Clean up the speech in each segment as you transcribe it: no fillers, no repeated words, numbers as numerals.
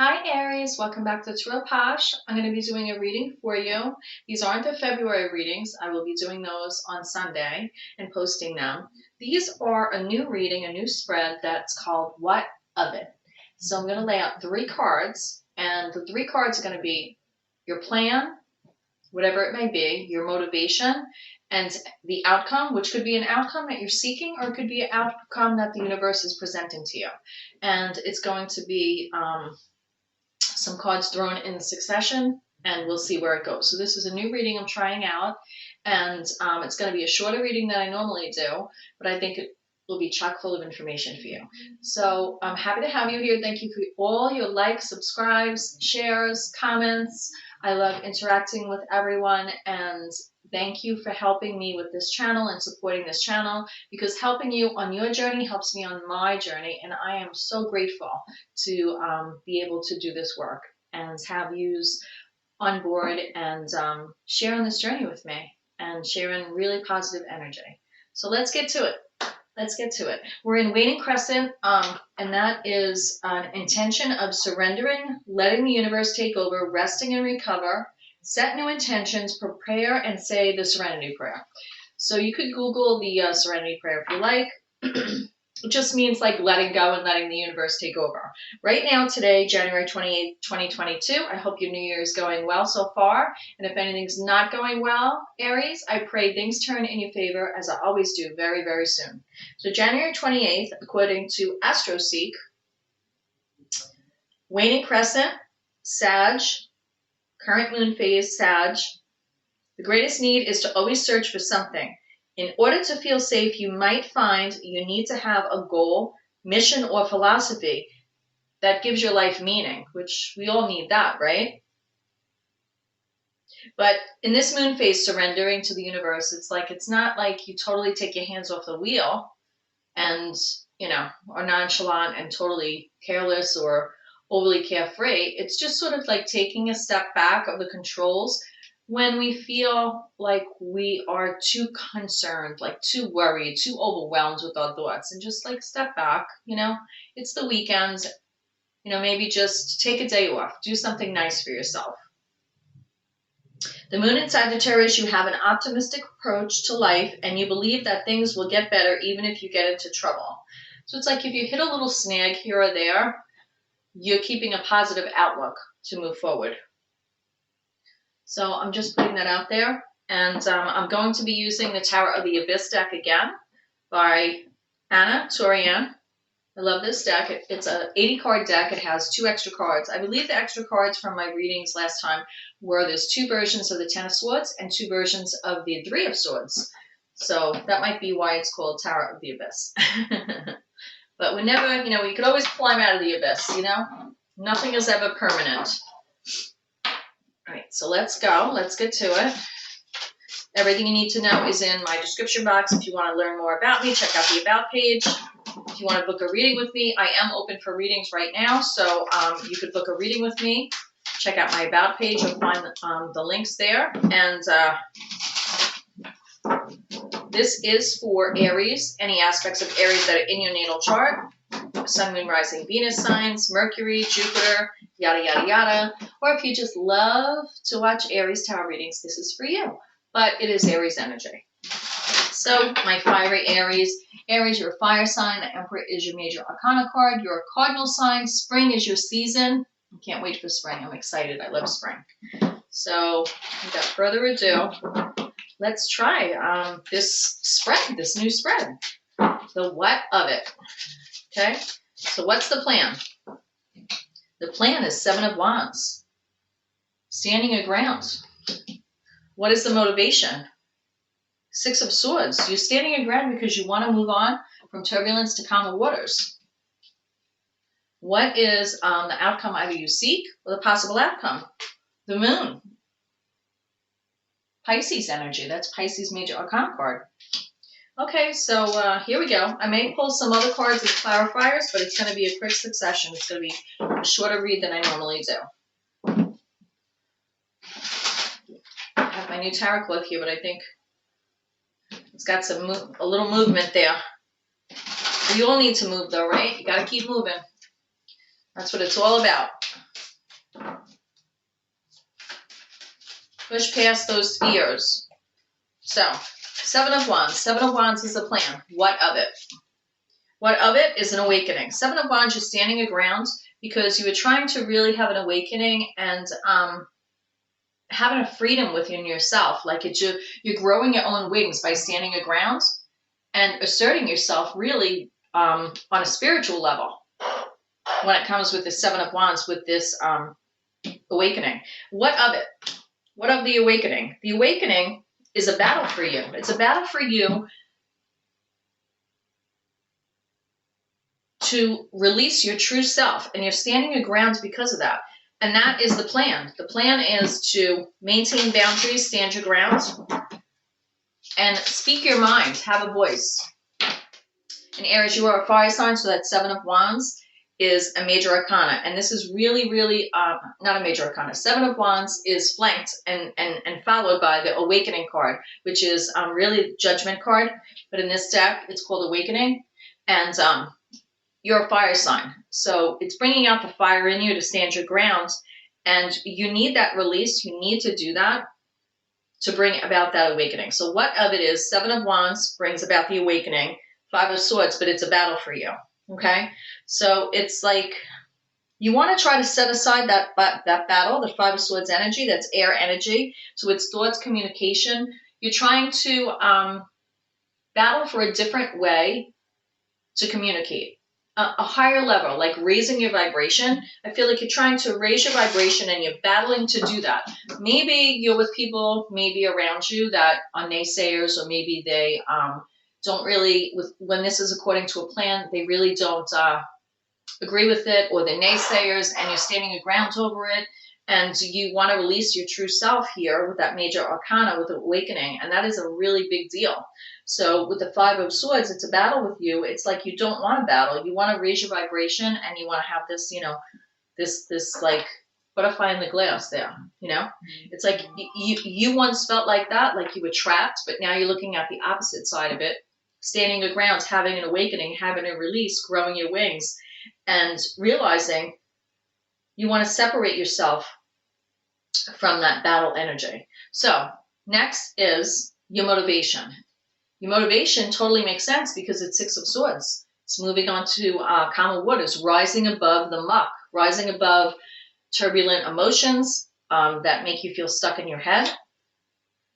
Hi Aries, welcome back to Tarot POSH. I'm going to be doing a reading for you. These aren't the February readings. I will be doing those on Sunday and posting them. These are a new reading, a new spread that's called What of It? So I'm going to lay out 3 cards, and the 3 cards are going to be your plan, whatever it may be, your motivation, and the outcome, which could be an outcome that you're seeking, or it could be an outcome that the universe is presenting to you. And it's going to be some cards thrown in succession, and we'll see where it goes. So this is a new reading I'm trying out, and it's going to be a shorter reading than I normally do, but I think it will be chock full of information for you. So I'm happy to have you here. Thank you for all your likes, subscribes, shares, comments. I love interacting with everyone, and thank you for helping me with this channel and supporting this channel, because helping you on your journey helps me on my journey, and I am so grateful to be able to do this work and have you on board and sharing this journey with me and sharing really positive energy. So let's get to it. Let's get to it. We're in Waning Crescent, and that is an intention of surrendering, letting the universe take over, resting and recover, set new intentions, prepare, and say the Serenity Prayer. So you could Google the Serenity Prayer if you like. It just means like letting go and letting the universe take over. Right now, today, January 28th, 2022, I hope your New Year is going well so far. And if anything's not going well, Aries, I pray things turn in your favor, as I always do, very, very soon. So January 28th, according to AstroSeek, Waning Crescent, Sag, current moon phase, Sag. The greatest need is to always search for something. In order to feel safe, you might find you need to have a goal, mission, or philosophy that gives your life meaning, which we all need that, right? But in this moon phase, surrendering to the universe, it's not like you totally take your hands off the wheel and, are nonchalant and totally careless or overly carefree. It's just sort of like taking a step back of the controls when we feel like we are too concerned, like too worried, too overwhelmed with our thoughts, and just like step back. It's the weekends, maybe just take a day off, do something nice for yourself. The moon in Sagittarius, you have an optimistic approach to life, and you believe that things will get better even if you get into trouble. So it's like if you hit a little snag here or there, you're keeping a positive outlook to move forward. So I'm just putting that out there, and I'm going to be using the Tower of the Abyss deck again by Anna Torian. I love this deck. It's a 80-card deck. It has 2 extra cards. I believe the extra cards from my readings last time were there's 2 versions of the 10 of Swords and 2 versions of the 3 of Swords. So that might be why it's called Tower of the Abyss. But we never, we could always climb out of the abyss, Nothing is ever permanent. All right, so let's go. Let's get to it. Everything you need to know is in my description box. If you want to learn more about me, check out the About page. If you want to book a reading with me, I am open for readings right now, so you could book a reading with me. Check out my About page. You'll find the links there. And this is for Aries, any aspects of Aries that are in your natal chart. Sun, Moon, Rising, Venus signs, Mercury, Jupiter, yada, yada, yada. Or if you just love to watch Aries tarot readings, this is for you. But it is Aries energy. So, my fiery Aries. Aries, you're a fire sign. The Emperor is your major arcana card. You're a cardinal sign. Spring is your season. I can't wait for spring. I'm excited. I love spring. So, without further ado, let's try this spread, this new spread. The what of it. Okay, so what's the plan? The plan is 7 of Wands. Standing your ground. What is the motivation? 6 of Swords. You're standing your ground because you want to move on from turbulence to calmer waters. What is the outcome either you seek or the possible outcome? The Moon. Pisces energy. That's Pisces major arcana card. Okay, so here we go. I may pull some other cards as clarifiers, but it's going to be a quick succession. It's going to be a shorter read than I normally do. I have my new tarot cloth here, but I think it's got a little movement there. We all need to move though, right? You got to keep moving. That's what it's all about. Push past those fears. So, Seven of Wands. Seven of Wands is a plan. What of it? What of it is an awakening. Seven of Wands, you're standing your ground because you were trying to really have an awakening and having a freedom within yourself. Like you're growing your own wings by standing your ground and asserting yourself really on a spiritual level when it comes with the Seven of Wands with this awakening. What of it? What of the awakening? The awakening is a battle for you. It's a battle for you to release your true self, and you're standing your ground because of that. And that is the plan. The plan is to maintain boundaries, stand your ground, and speak your mind, have a voice. And Aries, you are a fire sign, so that Seven of Wands is a major arcana. And this is really, really not a major arcana. Seven of Wands is flanked and followed by the Awakening card, which is really Judgment card. But in this deck, it's called Awakening. And you're a fire sign. So it's bringing out the fire in you to stand your ground. And you need that release. You need to do that to bring about that awakening. So what of it is, Seven of Wands brings about the awakening. Five of Swords, but it's a battle for you. Okay? So it's like you want to try to set aside that battle, the Five of Swords energy, that's air energy. So it's thoughts, communication. You're trying to battle for a different way to communicate. A higher level, like raising your vibration. I feel like you're trying to raise your vibration and you're battling to do that. Maybe you're with people maybe around you that are naysayers, or maybe they don't really, when this is according to a plan, they really don't agree with it, or they're naysayers, and you're standing your ground over it, and you want to release your true self here with that major arcana, with awakening, and that is a really big deal. So with the Five of Swords, it's a battle with you. It's like you don't want to battle. You want to raise your vibration, and you want to have this, you know, this like butterfly in the glass there, you know? It's like you once felt like that, like you were trapped, but now you're looking at the opposite side of it, standing your ground, having an awakening, having a release, growing your wings, and realizing you want to separate yourself from that battle energy. So next is your motivation. Your motivation totally makes sense because it's Six of Swords. It's moving on to calmer waters, rising above the muck, rising above turbulent emotions that make you feel stuck in your head.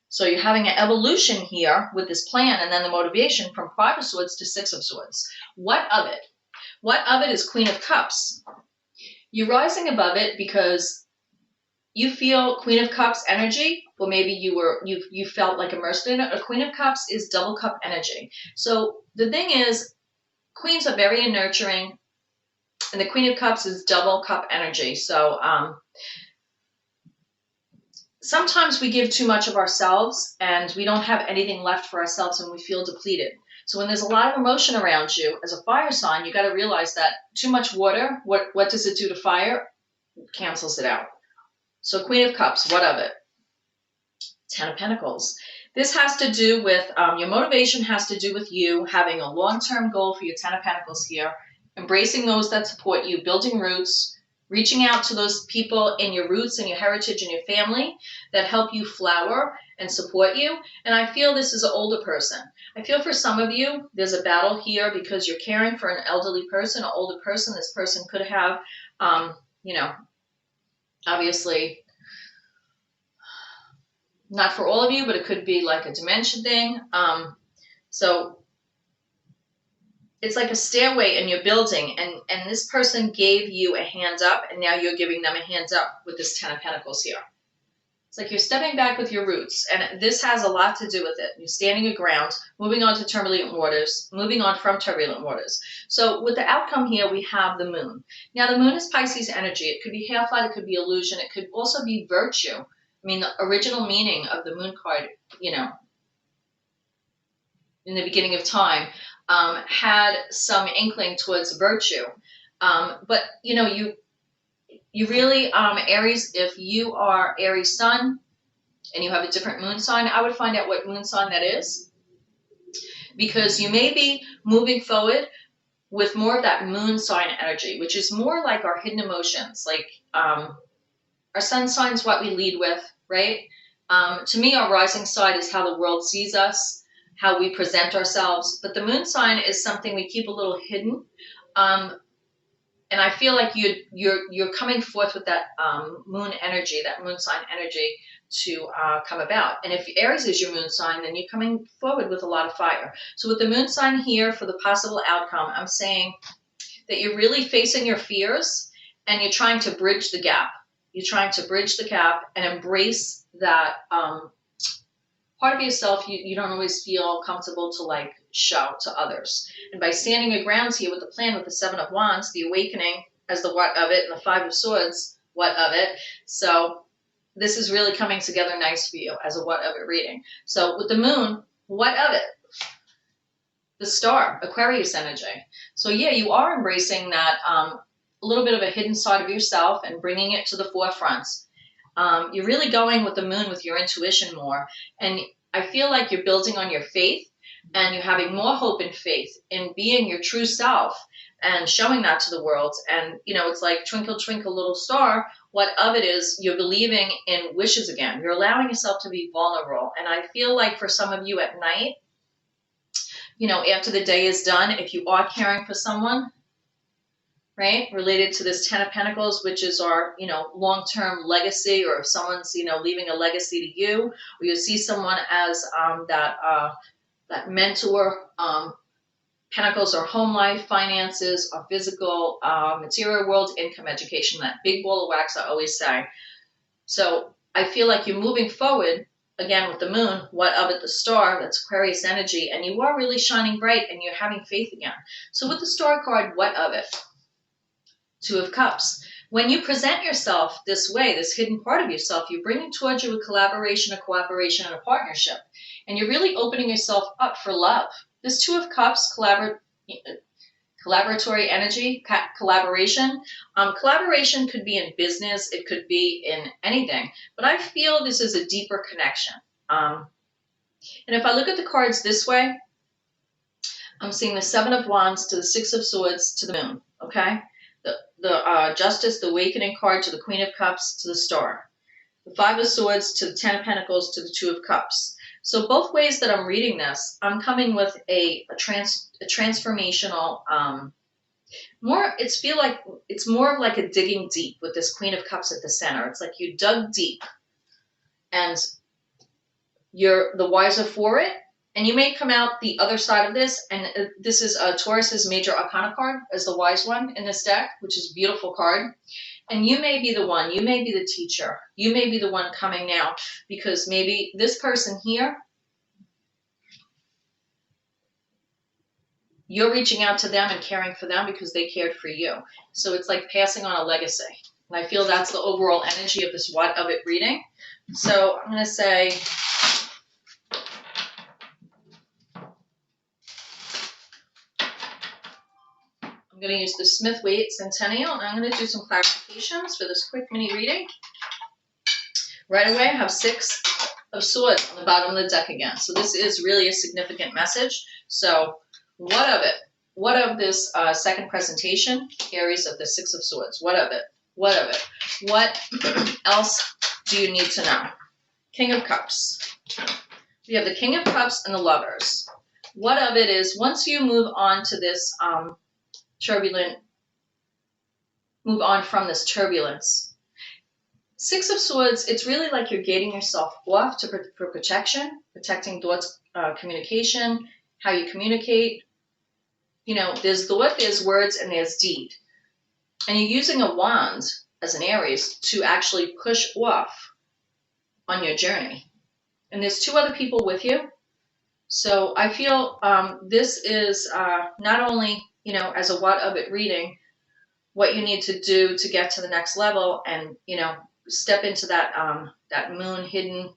So you're having an evolution here with this plan, and then the motivation from Five of Swords to Six of Swords. What of it? What of it is Queen of Cups. You're rising above it because you feel Queen of Cups energy, or maybe you felt like immersed in it. A Queen of Cups is double cup energy. So the thing is, queens are very nurturing, and the Queen of Cups is double cup energy. So sometimes we give too much of ourselves and we don't have anything left for ourselves and we feel depleted. So when there's a lot of emotion around you as a fire sign, you got to realize that too much water, what does it do to fire? It cancels it out. So Queen of Cups, what of it? Ten of Pentacles. This has to do with, your motivation has to do with you having a long-term goal for your Ten of Pentacles here, embracing those that support you, building roots, reaching out to those people in your roots and your heritage and your family that help you flower and support you. And I feel this is an older person. I feel for some of you, there's a battle here because you're caring for an elderly person, an older person. This person could have, you know, obviously not for all of you, but it could be like a dementia thing. So it's like a stairway and you're building, and this person gave you a hand up, and now you're giving them a hand up with this Ten of Pentacles here. It's like you're stepping back with your roots, and this has a lot to do with it. You're standing your ground, moving on to turbulent waters, moving on from turbulent waters. So with the outcome here, we have the moon. Now the moon is Pisces energy. It could be half light, it could be illusion, it could also be virtue. I mean, the original meaning of the moon card, you know, in the beginning of time, had some inkling towards virtue. But, you know, you really, Aries, if you are Aries sun and you have a different moon sign, I would find out what moon sign that is. Because you may be moving forward with more of that moon sign energy, which is more like our hidden emotions, like our sun sign is what we lead with, right? To me, our rising side is how the world sees us, how we present ourselves. But the moon sign is something we keep a little hidden. And I feel like you're coming forth with that moon energy, that moon sign energy to come about. And if Aries is your moon sign, then you're coming forward with a lot of fire. So with the moon sign here for the possible outcome, I'm saying that you're really facing your fears and you're trying to bridge the gap. You're trying to bridge the gap and embrace that part of yourself you don't always feel comfortable to like show to others. And by standing your grounds here with the plan with the Seven of Wands, the awakening as the what of it, and the Five of Swords, what of it. So this is really coming together nice for you as a what of it reading. So with the moon, what of it? The star, Aquarius energy. So yeah, you are embracing that a little bit of a hidden side of yourself and bringing it to the forefront. You're really going with the moon with your intuition more. And I feel like you're building on your faith and you're having more hope and faith in being your true self and showing that to the world. And, you know, it's like twinkle, twinkle, little star. What of it is you're believing in wishes again. You're allowing yourself to be vulnerable. And I feel like for some of you at night, you know, after the day is done, if you are caring for someone, right, related to this Ten of Pentacles, which is our, you know, long-term legacy, or if someone's, you know, leaving a legacy to you, or you see someone as that mentor, Pentacles are home life, finances, our physical, material world, income, education, that big ball of wax I always say. So I feel like you're moving forward, again, with the moon, what of it, the star, that's Aquarius energy, and you are really shining bright and you're having faith again. So with the star card, what of it? Two of Cups. When you present yourself this way, this hidden part of yourself, you're bringing towards you a collaboration, a cooperation, and a partnership. And you're really opening yourself up for love. This Two of Cups, collaboratory energy, collaboration. Collaboration could be in business. It could be in anything. But I feel this is a deeper connection. And if I look at the cards this way, I'm seeing the Seven of Wands to the Six of Swords to the moon, okay? The Justice, the Awakening card to the Queen of Cups to the Star. The Five of Swords to the Ten of Pentacles to the Two of Cups. So both ways that I'm reading this, I'm coming with a transformational, it's more of like a digging deep with this Queen of Cups at the center. It's like you dug deep and you're the wiser for it. And you may come out the other side of this, and this is Taurus's Major Arcana card as the wise one in this deck, which is a beautiful card. And you may be the one, you may be the teacher, you may be the one coming now, because maybe this person here, you're reaching out to them and caring for them because they cared for you. So it's like passing on a legacy. And I feel that's the overall energy of this what of it reading. So I'm going to say, I'm going to use the Smith-Waite Centennial, and I'm going to do some clarifications for this quick mini reading. Right away, I have Six of Swords on the bottom of the deck again. So this is really a significant message. So what of it? What of this second presentation? Aries of the Six of Swords. What of it? What of it? What else do you need to know? King of Cups. We have the King of Cups and the Lovers. What of it is, once you move on to this move on from this turbulence. Six of Swords, it's really like you're gating yourself off for protection, protecting thoughts, communication, how you communicate. You know, there's thought, there's words, and there's deed. And you're using a wand as an Aries to actually push off on your journey. And there's two other people with you. So I feel this is not only, you know, as a what of it reading, what you need to do to get to the next level and, you know, step into that that moon hidden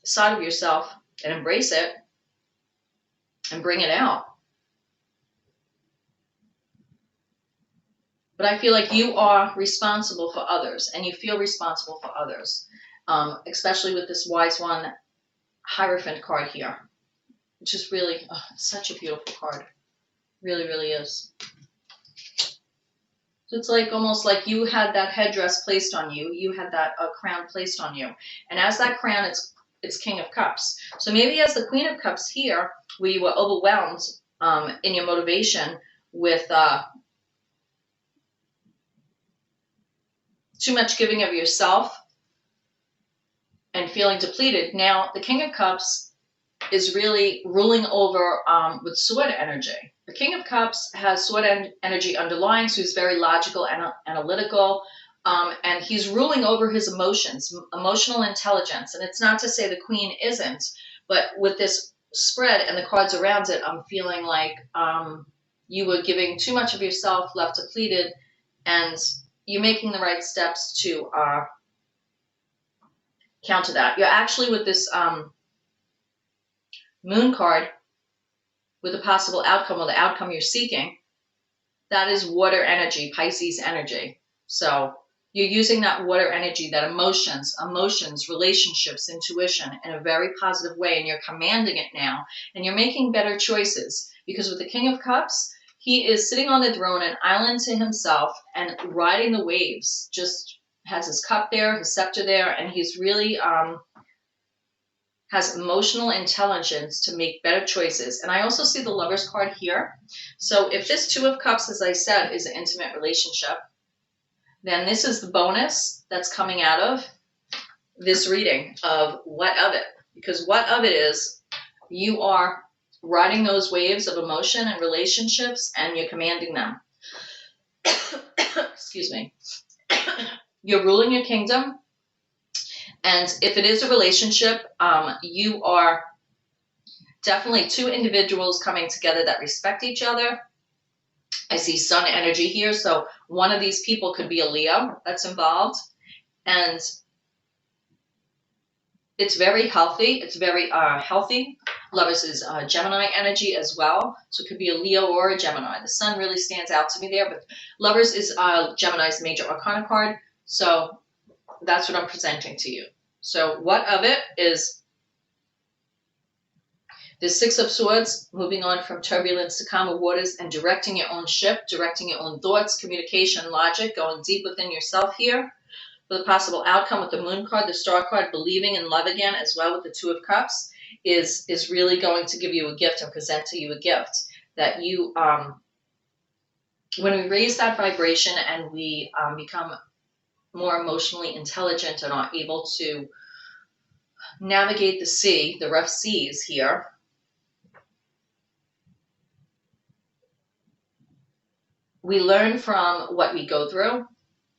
side of yourself and embrace it and bring it out. But I feel like you are responsible for others, and you feel responsible for others, especially with this Wise One Hierophant card here, which is really such a beautiful card. Really, really is. So it's like almost like you had that headdress placed on you. You had that crown placed on you. And as that crown, it's King of Cups. So maybe as the Queen of Cups here, where you were overwhelmed in your motivation with too much giving of yourself and feeling depleted. Now, the King of Cups is really ruling over with sword energy. The King of Cups has sword energy underlying, so he's very logical and analytical, and he's ruling over his emotions, emotional intelligence. And it's not to say the Queen isn't, but with this spread and the cards around it, I'm feeling like you were giving too much of yourself, left depleted, and you're making the right steps to counter that. You're actually with this Moon card, with a possible outcome or the outcome you're seeking, that is water energy, Pisces energy. So you're using that water energy, that emotions, relationships, intuition in a very positive way, and you're commanding it now, and you're making better choices. Because with the King of Cups, he is sitting on the throne, an island to himself, and riding the waves, just has his cup there, his scepter there, and he's really has emotional intelligence to make better choices. And I also see the Lover's card here. So if this Two of Cups, as I said, is an intimate relationship, then this is the bonus that's coming out of this reading of what of it. Because what of it is, you are riding those waves of emotion and relationships, and you're commanding them. Excuse me. You're ruling your kingdom. And if it is a relationship, you are definitely two individuals coming together that respect each other. I see Sun energy here, so one of these people could be a Leo that's involved. And it's very healthy. It's very healthy. Lovers is Gemini energy as well, so it could be a Leo or a Gemini. The Sun really stands out to me there, but Lovers is Gemini's major arcana card, so that's what I'm presenting to you. So what of it is the Six of Swords, moving on from turbulence to calmer waters and directing your own ship, directing your own thoughts, communication, logic, going deep within yourself here. For the possible outcome with the Moon card, the Star card, believing in love again, as well with the Two of Cups, is really going to give you a gift and present to you a gift that you, when we raise that vibration and we become more emotionally intelligent and are able to navigate the sea, the rough seas here, we learn from what we go through,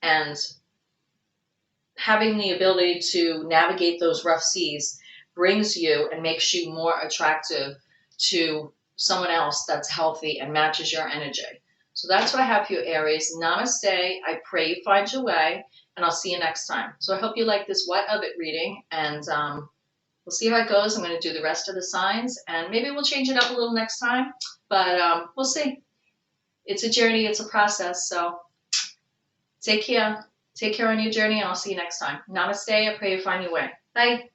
and having the ability to navigate those rough seas brings you and makes you more attractive to someone else that's healthy and matches your energy. So that's what I have for you, Aries. Namaste. I pray you find your way, and I'll see you next time. So I hope you like this What of It reading, and we'll see how it goes. I'm going to do the rest of the signs, and maybe we'll change it up a little next time, but we'll see. It's a journey. It's a process. So take care. Take care on your journey, and I'll see you next time. Namaste. I pray you find your way. Bye.